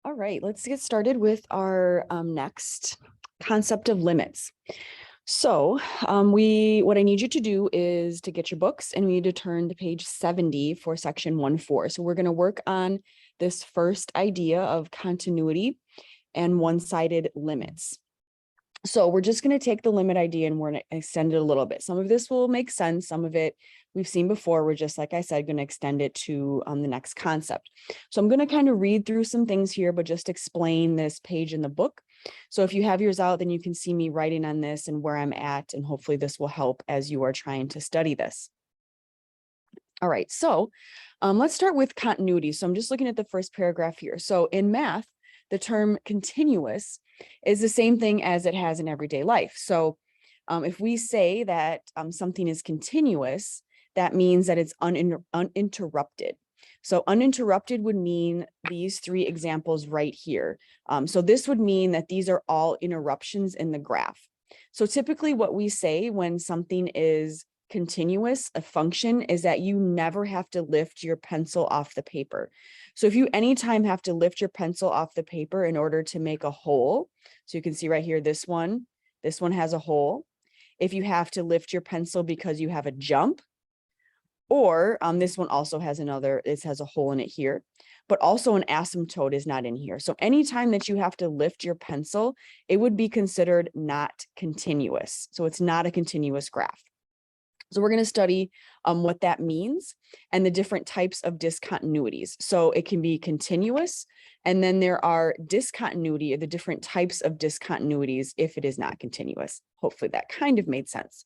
All right, let's get started with our next concept of limits. So what I need you to do is to get your books and we need to turn to page 70 for section 1.4. So we're going to work on this first idea of continuity and one-sided limits. So we're just going to take the limit idea and we're going to extend it a little bit. Some of this will make sense. Some of it we've seen before. We're just, like I said, going to extend it to the next concept. So I'm going to kind of read through some things here, but just explain this page in the book. So if you have yours out, then you can see me writing on this and where I'm at, and hopefully this will help as you are trying to study this. All right, so let's start with continuity. So I'm just looking at the first paragraph here. So in math, the term continuous is the same thing as it has in everyday life. So if we say that something is continuous, that means that it's uninterrupted. So uninterrupted would mean these three examples right here. So this would mean that these are all interruptions in the graph. So typically what we say when something is continuous, a function, is that you never have to lift your pencil off the paper. So if you anytime have to lift your pencil off the paper in order to make a hole, so you can see right here, this one has a hole. If you have to lift your pencil because you have a jump, or this one also has it has a hole in it here, but also an asymptote is not in here. So anytime that you have to lift your pencil, it would be considered not continuous. So it's not a continuous graph. So we're going to study what that means and the different types of discontinuities. So it can be continuous, and then there are discontinuity, the different types of discontinuities if it is not continuous. Hopefully that kind of made sense.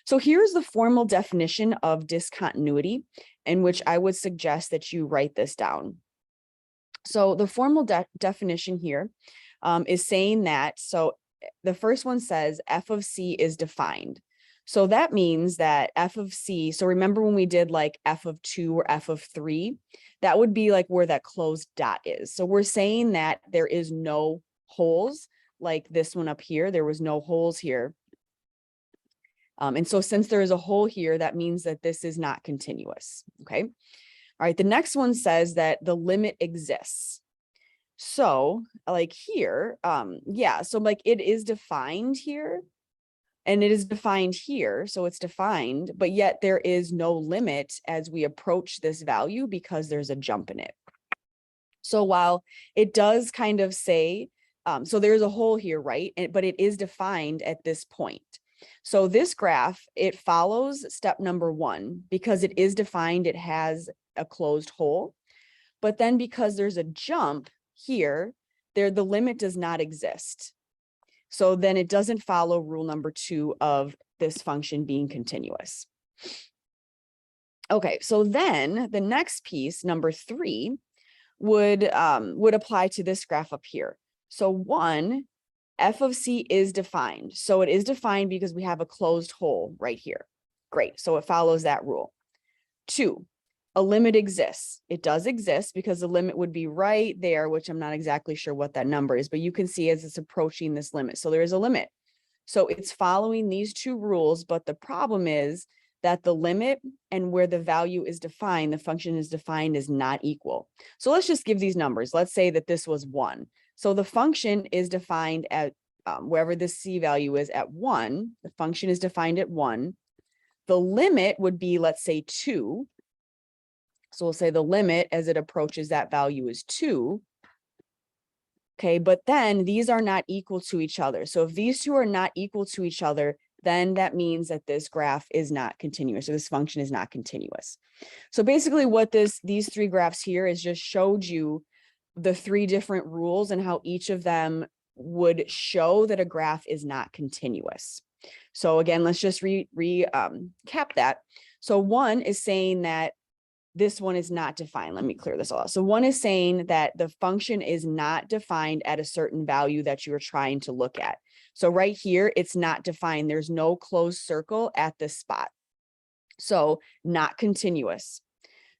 So here's the formal definition of discontinuity, in which I would suggest that you write this down. So the formal definition here is saying that, so the first one says f of c is defined. So that means that f of c, so remember when we did like f of 2 or f of 3, that would be like where that closed dot is. So we're saying that there is no holes like this one up here. There was no holes here. And so since there is a hole here, that means that this is not continuous. Okay. All right. The next one says that the limit exists. So like here, so like it is defined here. And it is defined here, so it's defined, but yet there is no limit as we approach this value because there's a jump in it. So while it does kind of say, so there's a hole here, right? But it is defined at this point. So this graph, it follows step number 1 because it is defined, it has a closed hole. But then because there's a jump here, the limit does not exist. So then it doesn't follow rule number 2 of this function being continuous. Okay, so then the next piece, number 3, would apply to this graph up here. So 1, f of c is defined. So it is defined because we have a closed hole right here. Great, so it follows that rule. 2, a limit exists. It does exist because the limit would be right there, which I'm not exactly sure what that number is, but you can see as it's approaching this limit. So there is a limit. So it's following these 2 rules, but the problem is that the limit and where the value is defined, the function is defined, is not equal. So let's just give these numbers. Let's say that this was 1. So the function is defined at wherever the c value is at 1, the function is defined at 1. The limit would be, let's say 2. So we'll say the limit as it approaches that value is 2. Okay, but then these are not equal to each other. So if these 2 are not equal to each other, then that means that this graph is not continuous, or this function is not continuous. So basically what these 3 graphs here is just showed you the 3 different rules and how each of them would show that a graph is not continuous. So again, let's just recap that. So 1 is saying that this one is not defined. Let me clear this all out. So 1 is saying that the function is not defined at a certain value that you are trying to look at. So right here, it's not defined. There's no closed circle at this spot. So not continuous.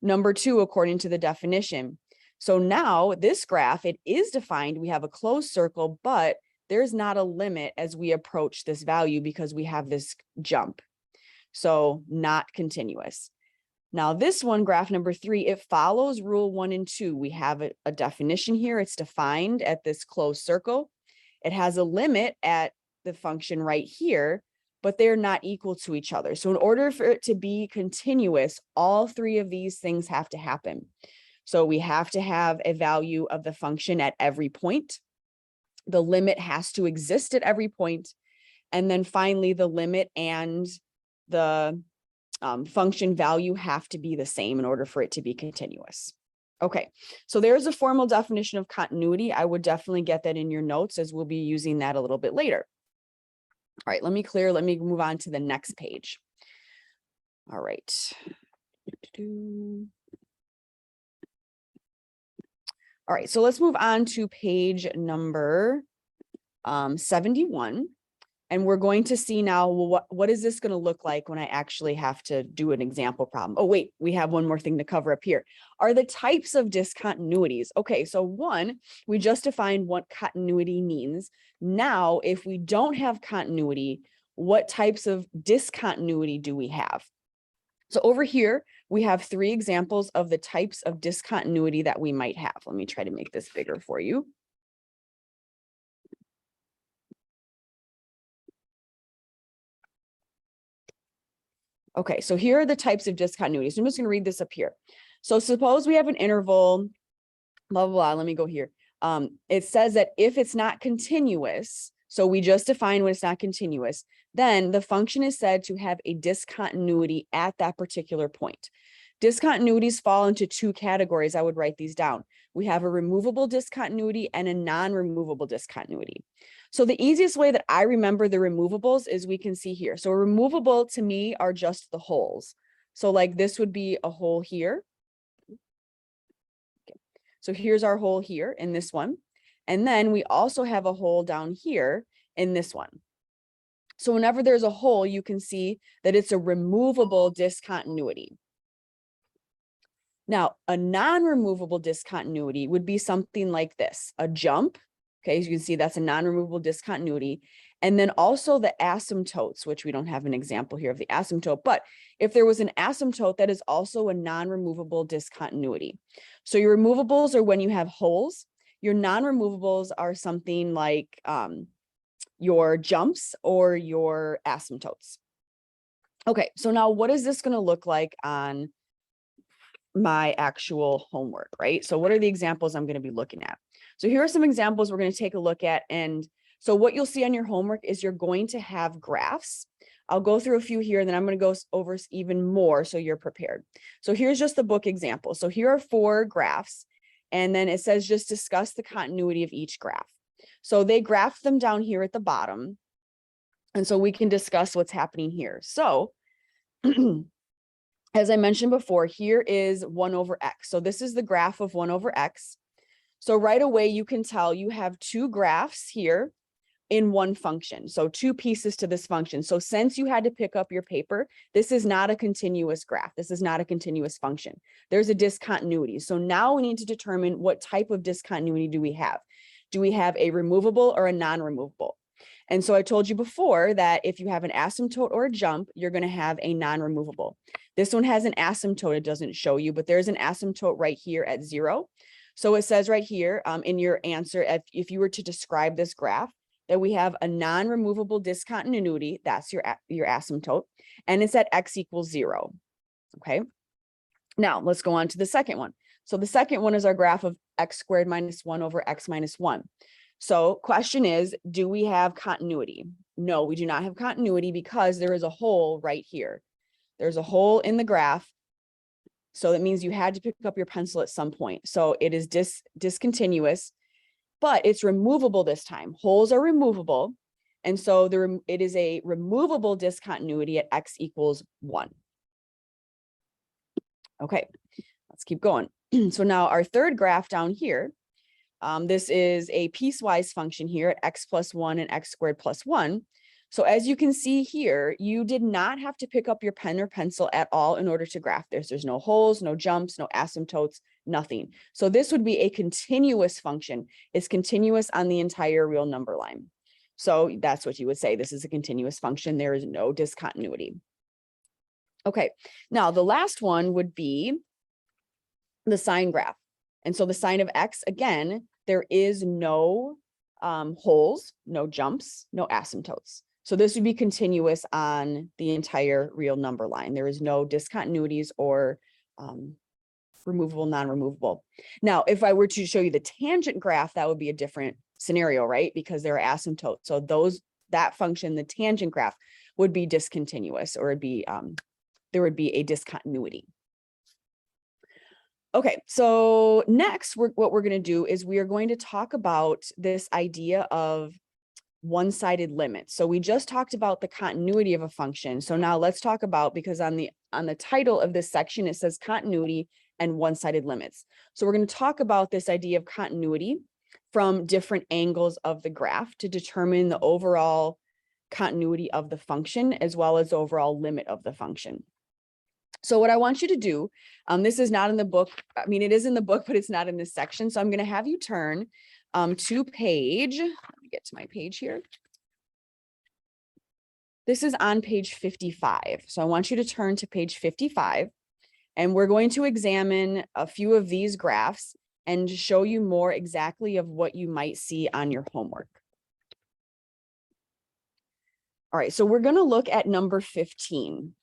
Number 2, according to the definition. So now this graph, it is defined. We have a closed circle, but there's not a limit as we approach this value because we have this jump. So not continuous. Now this one, graph number 3, it follows rule 1 and 2. We have a definition here. It's defined at this closed circle. It has a limit at the function right here, but they're not equal to each other. So in order for it to be continuous, all 3 of these things have to happen. So we have to have a value of the function at every point. The limit has to exist at every point. And then finally, the limit and the function value have to be the same in order for it to be continuous. Okay, so there's a formal definition of continuity. I would definitely get that in your notes, as we'll be using that a little bit later. All right, let me move on to the next page. All right. All right, so let's move on to page number 71. And we're going to see now, well, what is this going to look like when I actually have to do an example problem? Oh, wait, we have one more thing to cover up here. Are the types of discontinuities. Okay, so one, we just defined what continuity means. Now, if we don't have continuity, what types of discontinuity do we have? So over here, we have 3 examples of the types of discontinuity that we might have. Let me try to make this bigger for you. Okay, so here are the types of discontinuities. I'm just going to read this up here. So suppose we have an interval, blah, blah, blah. Let me go here. It says that if it's not continuous, so we just define when it's not continuous, then the function is said to have a discontinuity at that particular point. Discontinuities fall into 2 categories. I would write these down. We have a removable discontinuity and a non-removable discontinuity. So the easiest way that I remember the removables is we can see here. So removable to me are just the holes. So like this would be a hole here. Okay. So here's our hole here in this one. And then we also have a hole down here in this one. So whenever there's a hole, you can see that it's a removable discontinuity. Now, a non-removable discontinuity would be something like this, a jump. Okay, as you can see, that's a non-removable discontinuity. And then also the asymptotes, which we don't have an example here of the asymptote, but if there was an asymptote, that is also a non-removable discontinuity. So your removables are when you have holes. Your non-removables are something like your jumps or your asymptotes. Okay, so now what is this going to look like on my actual homework, right? So what are the examples I'm going to be looking at? So here are some examples we're going to take a look at. And so what you'll see on your homework is you're going to have graphs. I'll go through a few here, and then I'm going to go over even more so you're prepared. So here's just the book example. So here are 4 graphs, and then it says just discuss the continuity of each graph. So they graph them down here at the bottom. And so we can discuss what's happening here. So as I mentioned before, here is 1 over x. So this is the graph of 1 over x. So right away, you can tell you have 2 graphs here in one function. So 2 pieces to this function. So since you had to pick up your paper, this is not a continuous graph. This is not a continuous function. There's a discontinuity. So now we need to determine what type of discontinuity do we have. Do we have a removable or a non-removable? And so I told you before that if you have an asymptote or a jump, you're going to have a non-removable. This one has an asymptote. It doesn't show you, but there's an asymptote right here at 0. So it says right here in your answer, if you were to describe this graph, that we have a non-removable discontinuity, that's your asymptote, and it's at x equals 0. Okay. Now let's go on to the second one. So the second one is our graph of x squared minus 1 over x minus 1. So question is, do we have continuity? No, we do not have continuity because there is a hole right here. There's a hole in the graph. So that means you had to pick up your pencil at some point. So it is discontinuous, but it's removable this time. Holes are removable. And so it is a removable discontinuity at x equals 1. Okay, let's keep going. So now our third graph down here, this is a piecewise function here at x plus 1 and x squared plus 1. So as you can see here, you did not have to pick up your pen or pencil at all in order to graph this. There's no holes, no jumps, no asymptotes, nothing. So this would be a continuous function. It's continuous on the entire real number line. So that's what you would say. This is a continuous function. There is no discontinuity. Okay, now the last one would be the sine graph. And so the sine of x, again, there is no holes, no jumps, no asymptotes. So this would be continuous on the entire real number line. There is no discontinuities or removable, non-removable. Now, if I were to show you the tangent graph, that would be a different scenario, right? Because there are asymptotes. So that function, the tangent graph, would be discontinuous, or it'd be there would be a discontinuity. Okay, so next, what we're going to do is we are going to talk about this idea of one-sided limits. So we just talked about the continuity of a function. So now let's talk about, because on the title of this section, it says continuity and one-sided limits. So we're going to talk about this idea of continuity from different angles of the graph to determine the overall continuity of the function, as well as the overall limit of the function. So what I want you to do, this is not in the book. I mean, it is in the book, but it's not in this section. So I'm going to have you turn to page, let me get to my page here. This is on page 55. So I want you to turn to page 55, and we're going to examine a few of these graphs and show you more exactly of what you might see on your homework. All right, so we're going to look at number 15.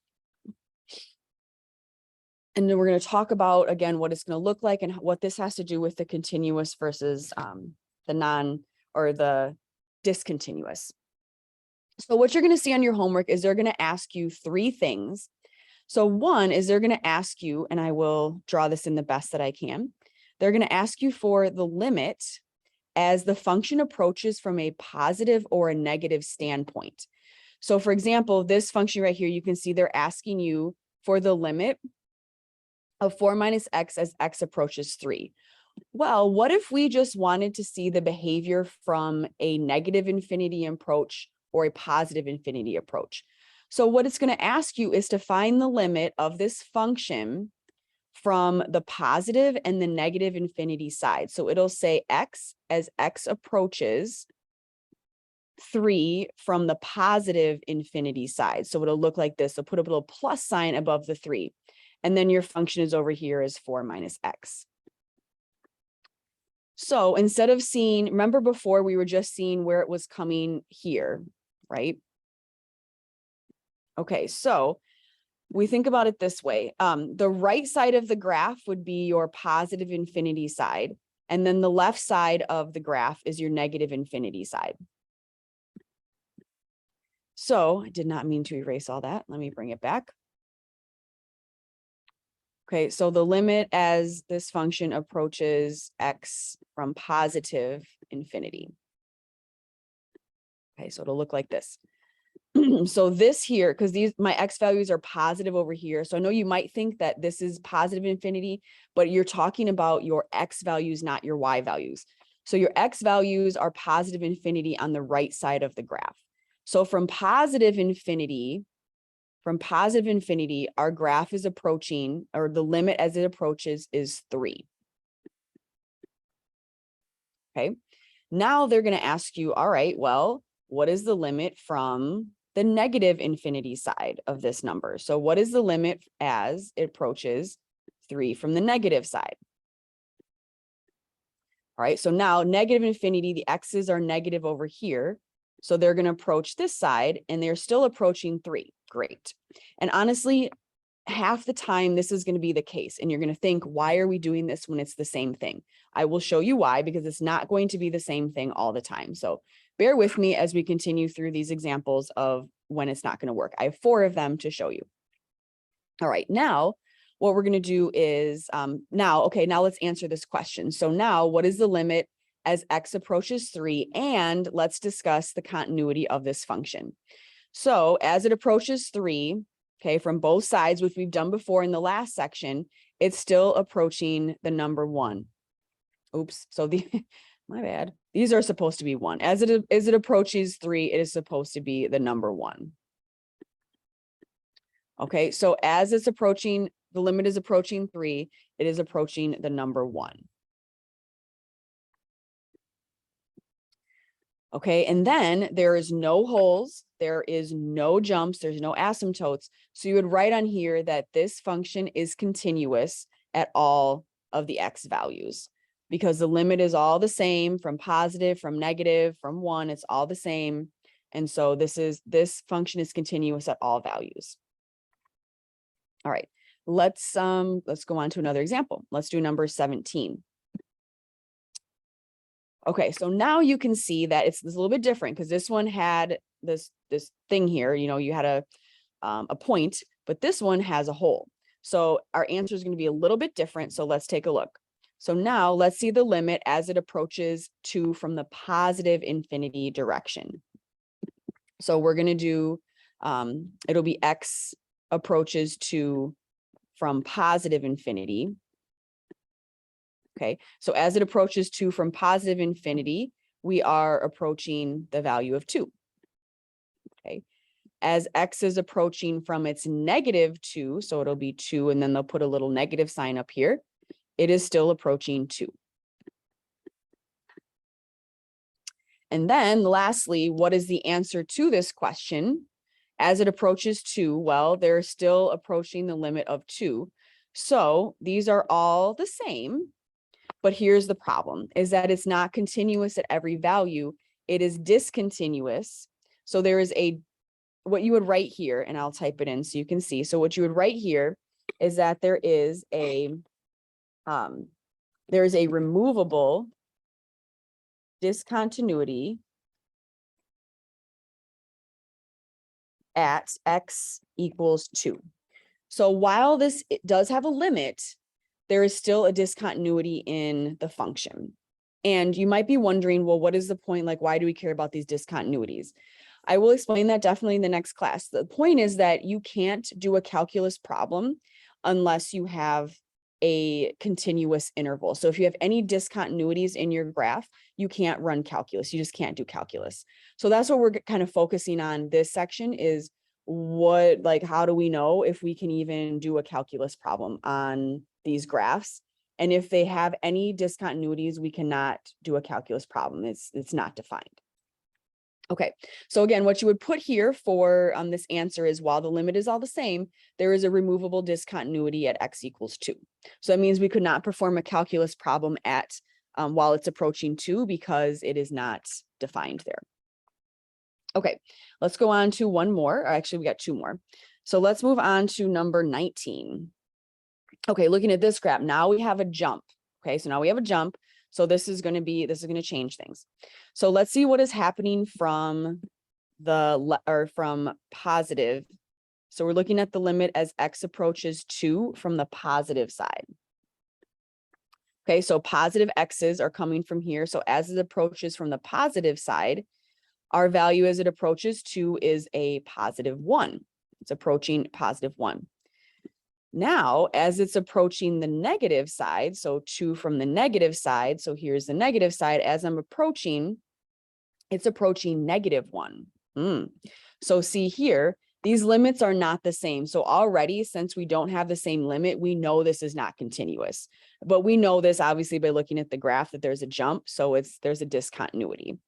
And then we're going to talk about, again, what it's going to look like and what this has to do with the continuous versus the discontinuous. So what you're going to see on your homework is they're going to ask you three things. So one is they're going to ask you, and I will draw this in the best that I can. They're going to ask you for the limit as the function approaches from a positive or a negative standpoint. So for example, this function right here, you can see they're asking you for the limit of 4 minus x as x approaches 3. Well, what if we just wanted to see the behavior from a negative infinity approach or a positive infinity approach? So what it's going to ask you is to find the limit of this function from the positive and the negative infinity side. So it'll say x as x approaches 3 from the positive infinity side. So it'll look like this. So put a little plus sign above the 3. And then your function is over here is 4 minus x. So instead of seeing, remember before we were just seeing where it was coming here, right? Okay, so we think about it this way. The right side of the graph would be your positive infinity side. And then the left side of the graph is your negative infinity side. So I did not mean to erase all that. Let me bring it back. Okay, so the limit as this function approaches x from positive infinity. Okay, so it'll look like this. So this here, because my x values are positive over here. So I know you might think that this is positive infinity, but you're talking about your x values, not your y values. So your x values are positive infinity on the right side of the graph. So from positive infinity, our graph is approaching, or the limit as it approaches is 3. Okay. Now they're going to ask you, all right, well, what is the limit from the negative infinity side of this number? So what is the limit as it approaches 3 from the negative side? All right. So now negative infinity, the x's are negative over here. So they're going to approach this side and they're still approaching 3. Great. And honestly, half the time this is going to be the case. And you're going to think, why are we doing this when it's the same thing? I will show you why, because it's not going to be the same thing all the time. So bear with me as we continue through these examples of when it's not going to work. I have 4 of them to show you. All right. Now, what we're going to do is now let's answer this question. So now what is the limit as x approaches 3? And let's discuss the continuity of this function. So as it approaches 3, okay, from both sides, which we've done before in the last section, it's still approaching the number 1. Oops. So my bad. These are supposed to be 1. As it approaches 3, it is supposed to be the number 1. Okay. So as it's approaching, the limit is approaching 3, it is approaching the number 1. Okay. And then there is no holes, there is no jumps, there's no asymptotes. So you would write on here that this function is continuous at all of the x values, because the limit is all the same from positive, from negative, from 1, it's all the same. And so this function is continuous at all values. All right, let's go on to another example. Let's do number 17. Okay, so now you can see that it's a little bit different, because this one had this thing here, you know, you had a point, but this one has a hole. So our answer is going to be a little bit different. So let's take a look. So now let's see the limit as it approaches 2 from the positive infinity direction. So we're going to do, it'll be x approaches 2 from positive infinity. Okay, so as it approaches 2 from positive infinity, we are approaching the value of 2. Okay, as x is approaching from its negative 2, so it'll be 2, and then they'll put a little negative sign up here, it is still approaching 2. And then lastly, what is the answer to this question? As it approaches 2, well, they're still approaching the limit of 2. So these are all the same, but here's the problem, is that it's not continuous at every value. It is discontinuous. So there is what you would write here, and I'll type it in so you can see. So what you would write here is that there is a removable discontinuity at x equals 2. So while it does have a limit, there is still a discontinuity in the function. And you might be wondering, well, what is the point? Like, why do we care about these discontinuities? I will explain that definitely in the next class. The point is that you can't do a calculus problem unless you have a continuous interval. So if you have any discontinuities in your graph, you can't run calculus. You just can't do calculus. So that's what we're kind of focusing on this section is how do we know if we can even do a calculus problem on these graphs? And if they have any discontinuities, we cannot do a calculus problem. It's not defined. Okay, so again, what you would put here for this answer is, while the limit is all the same, there is a removable discontinuity at x equals 2. So that means we could not perform a calculus problem at while it's approaching 2, because it is not defined there. Okay, let's go on to one more, or actually we got 2 more. So let's move on to number 19. Okay, looking at this graph, now we have a jump. Okay, so now we have a jump. So this is going to change things. So let's see what is happening from from positive. So we're looking at the limit as x approaches 2 from the positive side. Okay, so positive x's are coming from here. So as it approaches from the positive side, our value as it approaches 2 is a positive 1. It's approaching positive 1. Now, as it's approaching the negative side, so 2 from the negative side, so here's the negative side, as I'm approaching, it's approaching negative 1. So see here, these limits are not the same. So already, since we don't have the same limit, we know this is not continuous. But we know this obviously by looking at the graph that there's a jump, so there's a discontinuity.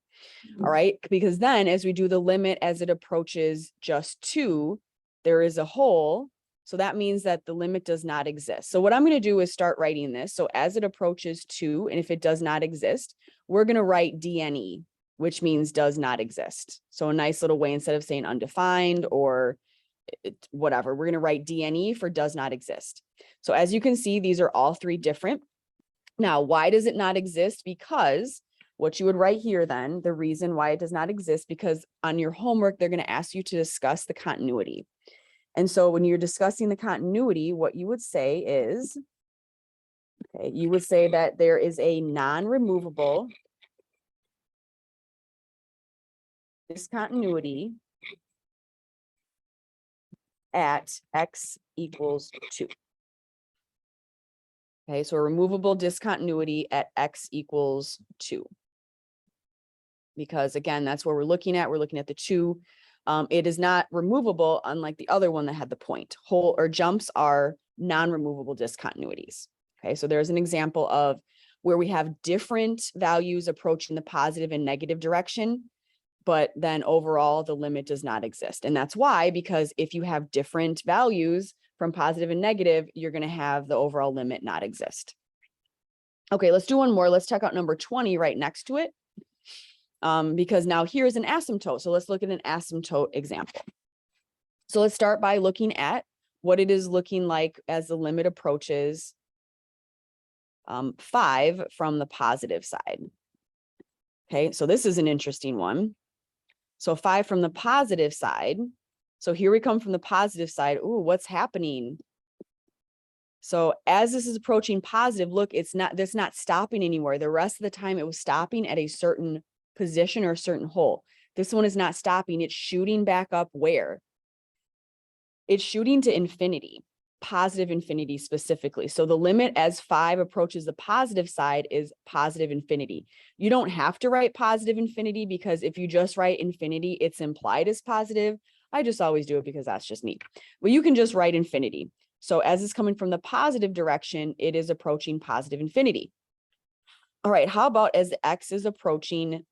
All right, because then as we do the limit as it approaches just 2, there is a hole. So that means that the limit does not exist. So what I'm going to do is start writing this. So as it approaches 2, and if it does not exist, we're going to write DNE, which means does not exist. So a nice little way, instead of saying undefined or whatever, we're going to write DNE for does not exist. So as you can see, these are all 3 different. Now, why does it not exist? Because what you would write here then, the reason why it does not exist, because on your homework, they're going to ask you to discuss the continuity. And so when you're discussing the continuity, what you would say is, okay, you would say that there is a non-removable discontinuity at x equals 2. Okay, so a removable discontinuity at x equals 2. Because again, that's what we're looking at. We're looking at the 2. It is not removable, unlike the other one that had the point. Hole or jumps are non-removable discontinuities. Okay, so there's an example of where we have different values approaching the positive and negative direction. but then overall the limit does not exist. And that's why, because if you have different values from positive and negative, you're going to have the overall limit not exist. Okay, let's do one more. Let's check out number 20 right next to it. Because now here's an asymptote. So let's look at an asymptote example. So let's start by looking at what it is looking like as the limit approaches 5 from the positive side. Okay, so this is an interesting one. So 5 from the positive side. So here we come from the positive side. Ooh, what's happening? So as this is approaching positive, look, it's not stopping anywhere. The rest of the time it was stopping at a certain position or a certain hole. This one is not stopping. It's shooting back up where? It's shooting to infinity, positive infinity specifically. So the limit as 5 approaches the positive side is positive infinity. You don't have to write positive infinity, because if you just write infinity, it's implied as positive. I just always do it because that's just me. Well, you can just write infinity. So as it's coming from the positive direction, it is approaching positive infinity. All right, how about as x is approaching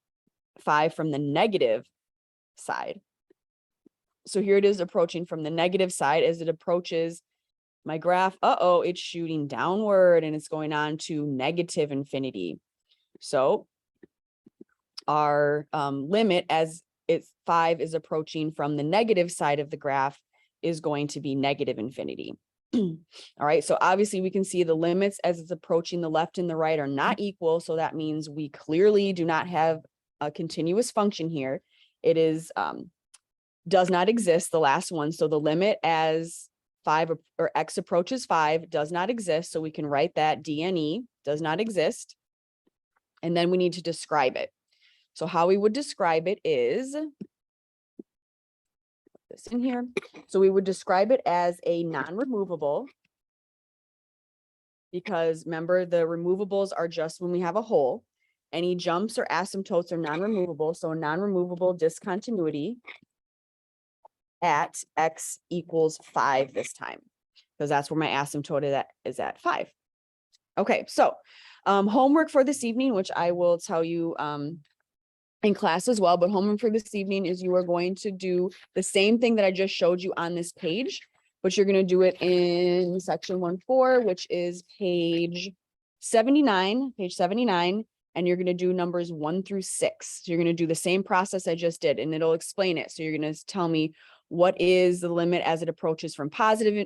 5 from the negative side? So here it is approaching from the negative side. As it approaches my graph, it's shooting downward and it's going on to negative infinity. So our limit as it's 5 is approaching from the negative side of the graph is going to be negative infinity. All right, so obviously we can see the limits as it's approaching the left and the right are not equal. So that means we clearly do not have a continuous function here. It is does not exist, the last one. So the limit as 5 or x approaches 5 does not exist. So we can write that DNE does not exist. And then we need to describe it. So how we would describe it is this in here. So we would describe it as a non-removable, because remember the removables are just when we have a hole. Any jumps or asymptotes are non-removable. So a non-removable discontinuity at x equals 5 this time, because that's where my asymptote is at 5. Okay, so homework for this evening, which I will tell you in class as well, but homework for this evening is you are going to do the same thing that I just showed you on this page, but you're going to do it in section 1.4, which is page 79, and you're going to do numbers 1 through 6. So you're going to do the same process I just did, and it'll explain it. So you're going to tell me what is the limit as it approaches from positive,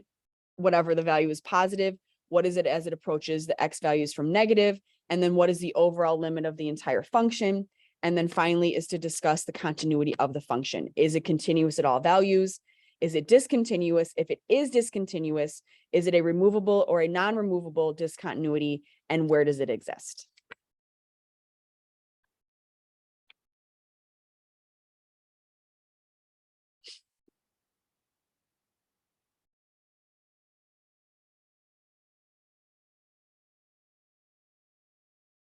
whatever the value is positive, what is it as it approaches the x values from negative, and then what is the overall limit of the entire function. And then finally is to discuss the continuity of the function. Is it continuous at all values? Is it discontinuous? If it is discontinuous, is it a removable or a non-removable discontinuity? And where does it exist?